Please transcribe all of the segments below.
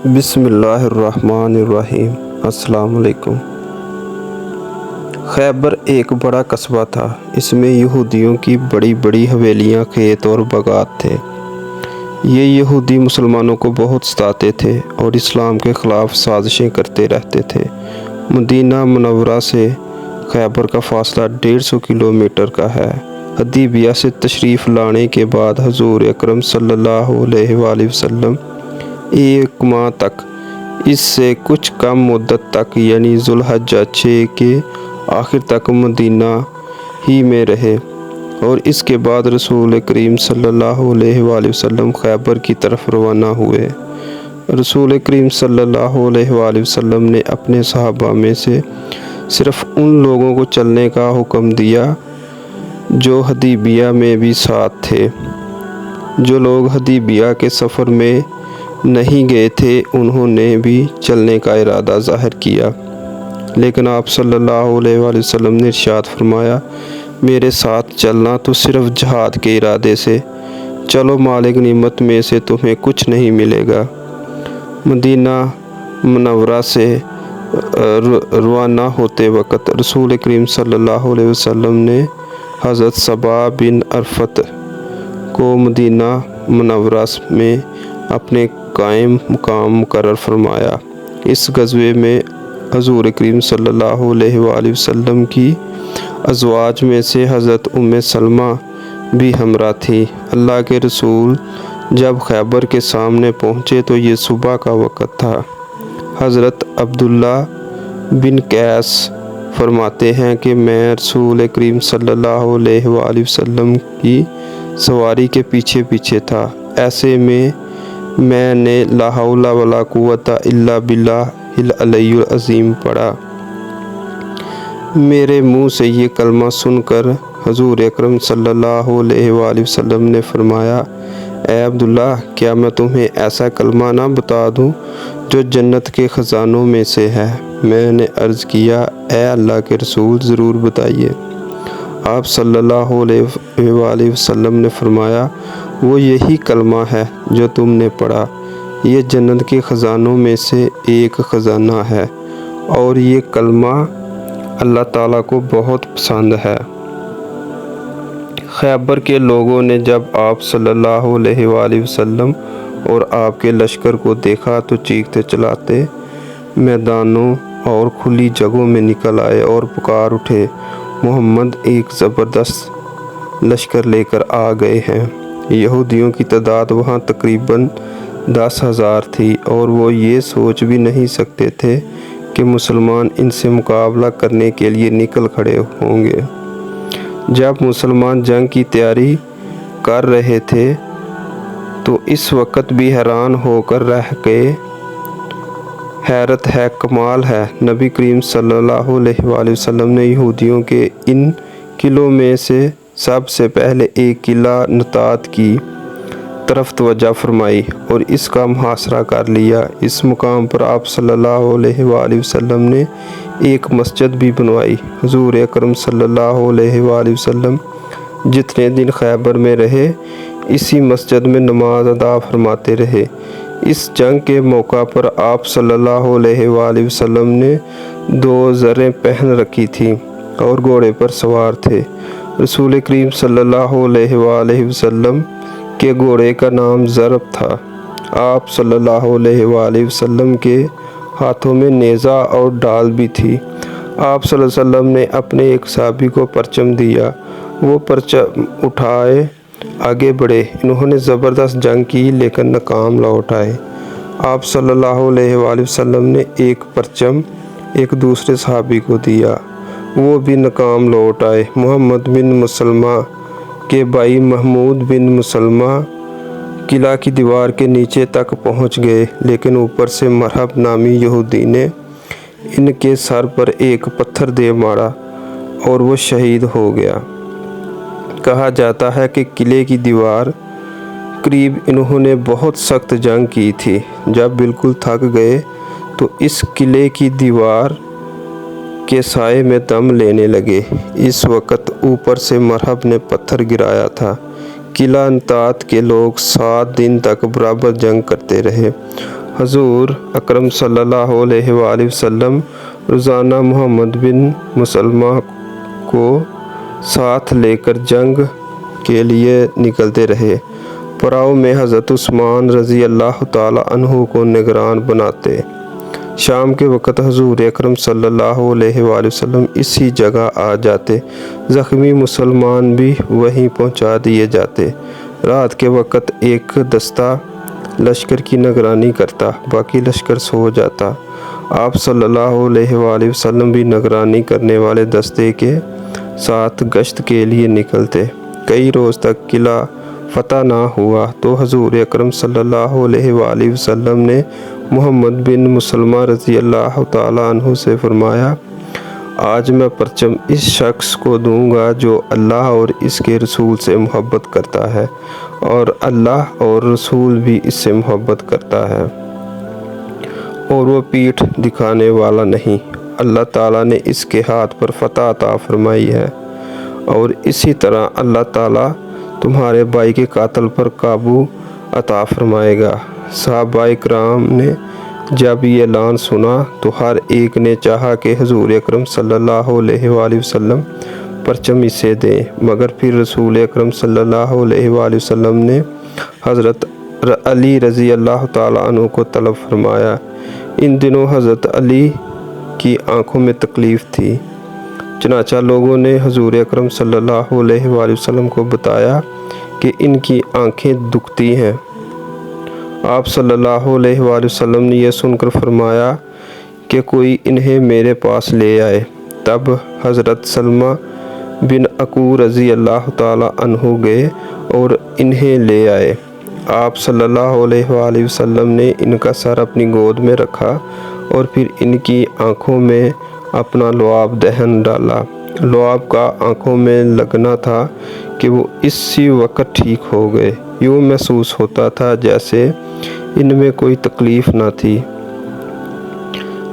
بسم اللہ الرحمن الرحیم۔ السلام علیکم۔ خیبر ایک بڑا قصبہ تھا۔ اس میں یہودیوں کی بڑی بڑی حویلیاں، کھیت اور باغات تھے۔ یہ یہودی مسلمانوں کو بہت ستاتے تھے اور اسلام کے خلاف سازشیں کرتے رہتے تھے۔ مدینہ منورہ سے خیبر کا فاصلہ 150 کلومیٹر کا ہے۔ حدیبیہ سے تشریف لانے کے بعد حضور اکرم صلی اللہ علیہ وآلہ وسلم 1 ماہ تک، اس سے کچھ کم مدت تک یعنی ذوالحجہ 6 کے آخر تک مدینہ ہی میں رہے، اور اس کے بعد رسول کریم صلی اللہ علیہ وآلہ وسلم خیبر کی طرف روانہ ہوئے۔ رسول کریم صلی اللہ علیہ وآلہ وسلم نے اپنے صحابہ میں سے صرف ان لوگوں کو چلنے کا حکم دیا جو حدیبیہ میں بھی ساتھ تھے۔ جو لوگ حدیبیہ کے سفر میں نہیں گئے تھے انہوں نے بھی چلنے کا ارادہ ظاہر کیا، لیکن آپ صلی اللہ علیہ وآلہ وسلم نے ارشاد فرمایا، میرے ساتھ چلنا تو صرف جہاد کے ارادے سے چلو، مال غنیمت میں سے تمہیں کچھ نہیں ملے گا۔ مدینہ منورہ سے روانہ ہوتے وقت رسول کریم صلی اللہ علیہ وسلم نے حضرت صبا بن عرفت کو مدینہ منورہ میں اپنے قائم مقام مقرر فرمایا۔ اس غزوے میں حضور کریم صلی اللہ علیہ وآلہ وسلم کی ازواج میں سے حضرت ام سلمہ بھی ہمراہ تھی۔ اللہ کے رسول جب خیبر کے سامنے پہنچے تو یہ صبح کا وقت تھا۔ حضرت عبداللہ بن قیس فرماتے ہیں کہ میں رسول کریم صلی اللہ علیہ وآلہ وسلم کی سواری کے پیچھے پیچھے تھا۔ ایسے میں نے لا حول ولا قوت الا باللہ العلی العظیم پڑھا۔ میرے منہ سے یہ کلمہ سن کر حضور اکرم صلی اللہ علیہ وآلہ وسلم نے فرمایا، اے عبداللہ، کیا میں تمہیں ایسا کلمہ نہ بتا دوں جو جنت کے خزانوں میں سے ہے؟ میں نے عرض کیا، اے اللہ کے رسول، ضرور بتائیے۔ آپ صلی اللہ علیہ وآلہ وسلم نے فرمایا، وہ یہی کلمہ ہے جو تم نے پڑھا، یہ جنت کے خزانوں میں سے ایک خزانہ ہے، اور یہ کلمہ اللہ تعالیٰ کو بہت پسند ہے۔ خیبر کے لوگوں نے جب آپ صلی اللہ علیہ وآلہ وسلم اور آپ کے لشکر کو دیکھا تو چیختے چلاتے میدانوں اور کھلی جگہوں میں نکل آئے اور پکار اٹھے، محمد ایک زبردست لشکر لے کر آ گئے ہیں۔ یہودیوں کی تعداد وہاں تقریباً 10,000 تھی، اور وہ یہ سوچ بھی نہیں سکتے تھے کہ مسلمان ان سے مقابلہ کرنے کے لیے نکل کھڑے ہوں گے۔ جب مسلمان جنگ کی تیاری کر رہے تھے تو اس وقت بھی حیران ہو کر رہ گئے۔ حیرت ہے، کمال ہے، نبی کریم صلی اللہ علیہ وآلہ وسلم نے یہودیوں کے ان قلعوں میں سے سب سے پہلے ایک قلعہ نطات کی طرف توجہ فرمائی اور اس کا محاصرہ کر لیا۔ اس مقام پر آپ صلی اللہ علیہ وآلہ وسلم نے ایک مسجد بھی بنوائی۔ حضور اکرم صلی اللہ علیہ وآلہ وسلم جتنے دن خیبر میں رہے اسی مسجد میں نماز ادا فرماتے رہے۔ اس جنگ کے موقع پر آپ صلی اللہ علیہ وآلہ وسلم نے 2 زریں پہن رکھی تھیں اور گھوڑے پر سوار تھے۔ رسول کریم صلی اللہ علیہ وآلہ وسلم کے گھوڑے کا نام ضرب تھا۔ آپ صلی اللہ علیہ وآلہ وسلم کے ہاتھوں میں نیزہ اور ڈال بھی تھی۔ آپ صلی اللہ علیہ وسلم نے اپنے ایک صحابی کو پرچم دیا، وہ پرچم اٹھائے آگے بڑھے۔ انہوں نے زبردست جنگ کی لیکن ناکام لوٹ آئے۔ آپ صلی اللہ علیہ وآلہ وسلم نے ایک پرچم ایک دوسرے صحابی کو دیا، وہ بھی ناکام لوٹ آئے۔ محمد بن مسلمہ کے بھائی محمود بن مسلمہ قلعہ کی دیوار کے نیچے تک پہنچ گئے، لیکن اوپر سے مرہب نامی یہودی نے ان کے سر پر ایک پتھر دے مارا اور وہ شہید ہو گیا۔ کہا جاتا ہے کہ قلعے کی دیوار قریب انہوں نے بہت سخت جنگ کی تھی۔ جب بالکل تھک گئے تو اس قلعے کی دیوار کے سائے میں دم لینے لگے۔ اس وقت اوپر سے مرہب نے پتھر گرایا تھا۔ قلعہ نطات کے لوگ 7 دن تک برابر جنگ کرتے رہے حضور اکرم صلی اللہ علیہ وآلہ وسلم روزانہ محمد بن مسلمہ کو ساتھ لے کر جنگ کے لیے نکلتے رہے۔ پڑاؤ میں حضرت عثمان رضی اللہ تعالیٰ عنہ کو نگران بناتے۔ شام کے وقت حضور اکرم صلی اللہ علیہ وآلہ وسلم اسی جگہ آ جاتے، زخمی مسلمان بھی وہیں پہنچا دیے جاتے۔ رات کے وقت ایک دستہ لشکر کی نگرانی کرتا، باقی لشکر سو جاتا۔ آپ صلی اللہ علیہ وآلہ وسلم بھی نگرانی کرنے والے دستے کے ساتھ گشت کے لیے نکلتے۔ کئی روز تک قلعہ فتح نہ ہوا تو حضور اکرم صلی اللہ علیہ وآلہ وسلم نے محمد بن مسلمہ رضی اللہ تعالیٰ عنہ سے فرمایا، آج میں پرچم اس شخص کو دوں گا جو اللہ اور اس کے رسول سے محبت کرتا ہے اور اللہ اور رسول بھی اس سے محبت کرتا ہے اور وہ پیٹھ دکھانے والا نہیں۔ اللہ تعالیٰ نے اس کے ہاتھ پر فتح عطا فرمائی ہے اور اسی طرح اللہ تعالیٰ تمہارے بھائی کے قاتل پر قابو عطا فرمائے گا۔ صحابہ کرام نے جب یہ اعلان سنا تو ہر ایک نے چاہا کہ حضور اکرم صلی اللہ علیہ وآلہ وسلم پرچم اسے دیں، مگر پھر رسول اکرم صلی اللہ علیہ وآلہ وسلم نے حضرت علی رضی اللہ تعالیٰ عنہ کو طلب فرمایا۔ ان دنوں حضرت علی کی آنکھوں میں تکلیف تھی، چنانچہ لوگوں نے حضور اکرم صلی اللہ علیہ وآلہ وسلم کو بتایا کہ ان کی آنکھیں دکھتی ہیں۔ آپ صلی اللہ علیہ وآلہ وسلم نے یہ سن کر فرمایا کہ کوئی انہیں میرے پاس لے آئے۔ تب حضرت سلمہ بن عقو رضی اللہ تعالیٰ عنہ گئے اور انہیں لے آئے۔ آپ صلی اللہ علیہ وآلہ وسلم نے ان کا سر اپنی گود میں رکھا اور پھر ان کی آنکھوں میں اپنا لعاب دہن ڈالا۔ لعاب کا آنکھوں میں لگنا تھا کہ وہ اسی وقت ٹھیک ہو گئے۔ یوں محسوس ہوتا تھا جیسے ان میں کوئی تکلیف نہ تھی۔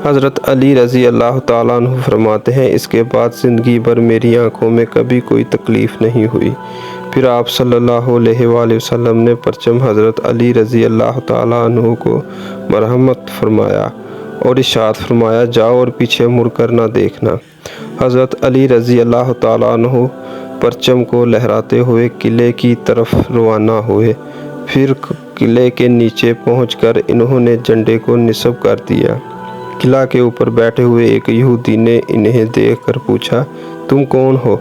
حضرت علی رضی اللہ تعالیٰ عنہ فرماتے ہیں، اس کے بعد زندگی بھر میری آنکھوں میں کبھی کوئی تکلیف نہیں ہوئی۔ پھر آپ صلی اللہ علیہ وآلہ وسلم نے پرچم حضرت علی رضی اللہ تعالیٰ عنہ کو مرحمت فرمایا اور ارشاد فرمایا، جاؤ اور پیچھے مڑ کر نہ دیکھنا۔ حضرت علی رضی اللہ تعالیٰ عنہ پرچم کو لہراتے ہوئے قلعے کی طرف روانہ ہوئے۔ پھر قلعے کے نیچے پہنچ کر انہوں نے جھنڈے کو نصب کر دیا۔ قلعہ کے اوپر بیٹھے ہوئے ایک یہودی نے انہیں دیکھ کر پوچھا، تم کون ہو؟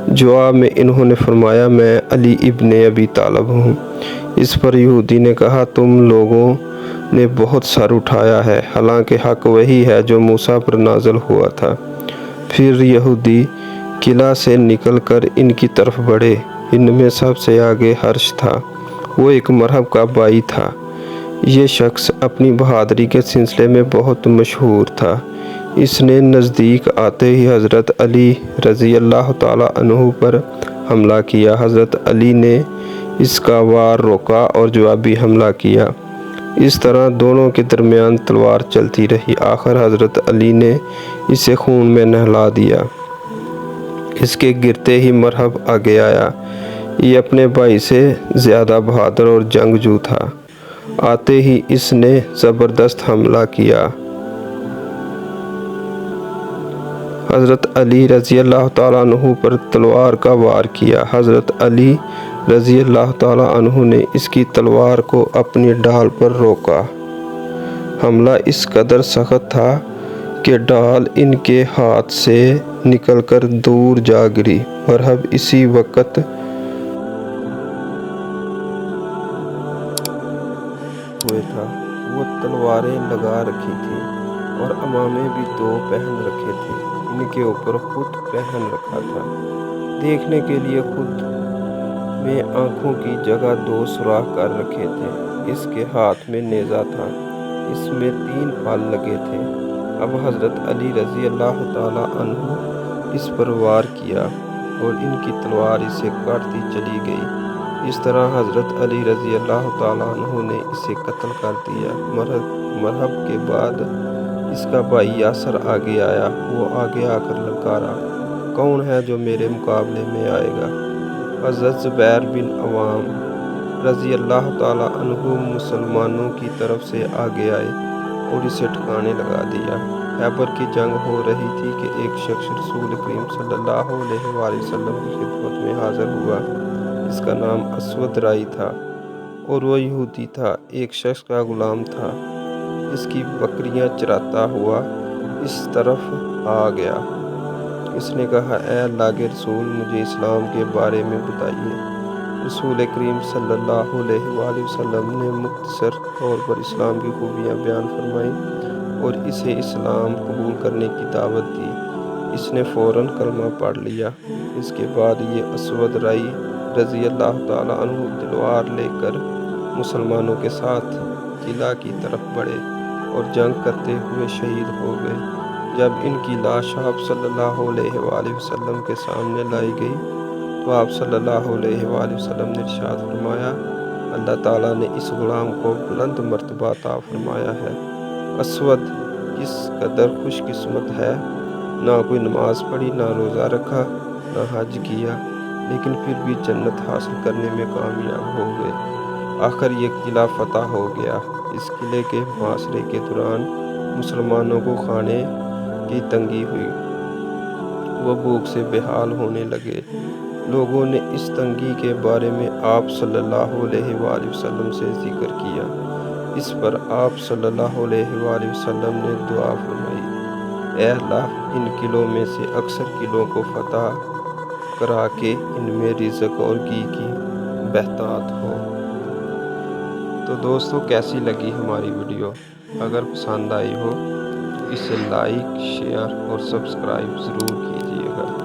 جواب میں انہوں نے فرمایا، میں علی ابن ابی طالب ہوں۔ اس پر یہودی نے کہا، تم لوگوں نے بہت سر اٹھایا ہے، حالانکہ حق وہی ہے جو موسیٰ پر نازل ہوا تھا۔ پھر یہودی قلعہ سے نکل کر ان کی طرف بڑھے۔ ان میں سب سے آگے حرش تھا، وہ ایک مرہب کا بھائی تھا۔ یہ شخص اپنی بہادری کے سلسلے میں بہت مشہور تھا۔ اس نے نزدیک آتے ہی حضرت علی رضی اللہ تعالیٰ عنہ پر حملہ کیا۔ حضرت علی نے اس کا وار روکا اور جوابی حملہ کیا۔ اس طرح دونوں کے درمیان تلوار چلتی رہی۔ آخر حضرت علی نے اسے خون میں نہلا دیا۔ اس کے گرتے ہی مرہب آگے آیا۔ یہ اپنے بھائی سے زیادہ بہادر اور جنگجو تھا۔ آتے ہی اس نے زبردست حملہ کیا۔ حضرت علی رضی اللہ تعالیٰ عنہ پر تلوار کا وار کیا۔ حضرت علی رضی اللہ تعالیٰ عنہ نے اس کی تلوار کو اپنی ڈال پر روکا۔ حملہ اس قدر سخت تھا کہ ڈال ان کے ہاتھ سے نکل کر دور جا گری۔ مرہب اسی وقت ہوئے تھا۔ وہ تلواریں لگا رکھی تھیں اور امامے بھی دو پہن رکھے تھے۔ ان کے اوپر خود پہن رکھا تھا۔ دیکھنے کے لیے خود میں آنکھوں کی جگہ دو سوراخ کر رکھے تھے۔ اس کے ہاتھ میں نیزہ تھا، اس میں 3 پھال لگے تھے۔ اب حضرت علی رضی اللہ تعالیٰ عنہ اس پر وار کیا اور ان کی تلوار اسے کاٹتی چلی گئی۔ اس طرح حضرت علی رضی اللہ تعالیٰ عنہ نے اسے قتل کر دیا۔ مرہب کے بعد اس کا بھائی یاسر آگے آیا۔ وہ آگے آ کر للکارا، کون ہے جو میرے مقابلے میں آئے گا؟ حضرت زبیر بن عوام رضی اللہ تعالیٰ عنہ مسلمانوں کی طرف سے آگے آئے اور اسے ٹھکانے لگا دیا۔ خیبر کی جنگ ہو رہی تھی کہ ایک شخص رسول کریم صلی اللہ علیہ وآلہ وسلم کی خدمت میں حاضر ہوا۔ اس کا نام اسود رائی تھا اور وہ یہودی تھا، ایک شخص کا غلام تھا۔ اس کی بکریاں چراتا ہوا اس طرف آ گیا۔ اس نے کہا، اے اللہ کے رسول، مجھے اسلام کے بارے میں بتائیے۔ رسول کریم صلی اللہ علیہ وآلہ وسلم نے مختصر طور پر اسلام کی خوبیاں بیان فرمائیں اور اسے اسلام قبول کرنے کی دعوت دی۔ اس نے فوراً کلمہ پڑھ لیا۔ اس کے بعد یہ اسود رائی رضی اللہ تعالیٰ عنہ تلوار لے کر مسلمانوں کے ساتھ قلعہ کی طرف بڑھے اور جنگ کرتے ہوئے شہید ہو گئے۔ جب ان کی لاش آپ صلی اللہ علیہ وآلہ وسلم کے سامنے لائی گئی تو آپ صلی اللہ علیہ وآلہ وسلم نے ارشاد فرمایا، اللہ تعالیٰ نے اس غلام کو بلند مرتبہ عطا فرمایا ہے۔ اسود کس قدر خوش قسمت ہے، نہ کوئی نماز پڑھی، نہ روزہ رکھا، نہ حج کیا، لیکن پھر بھی جنت حاصل کرنے میں کامیاب ہو گئے۔ آخر یہ قلعہ فتح ہو گیا۔ اس قلعے کے محاصرے کے دوران مسلمانوں کو کھانے کی تنگی ہوئی، وہ بھوک سے بے حال ہونے لگے۔ لوگوں نے اس تنگی کے بارے میں آپ صلی اللہ علیہ وآلہ وسلم سے ذکر کیا۔ اس پر آپ صلی اللہ علیہ وآلہ وسلم نے دعا فرمائی، اے اللہ، ان قلعوں میں سے اکثر قلعوں کو فتح کرا کے ان میں رزق اور گھی کی بہتات ہو۔ تو دوستو، کیسی لگی ہماری ویڈیو؟ اگر پسند آئی ہو تو اسے لائک، شیئر اور سبسکرائب ضرور کیجیے گا۔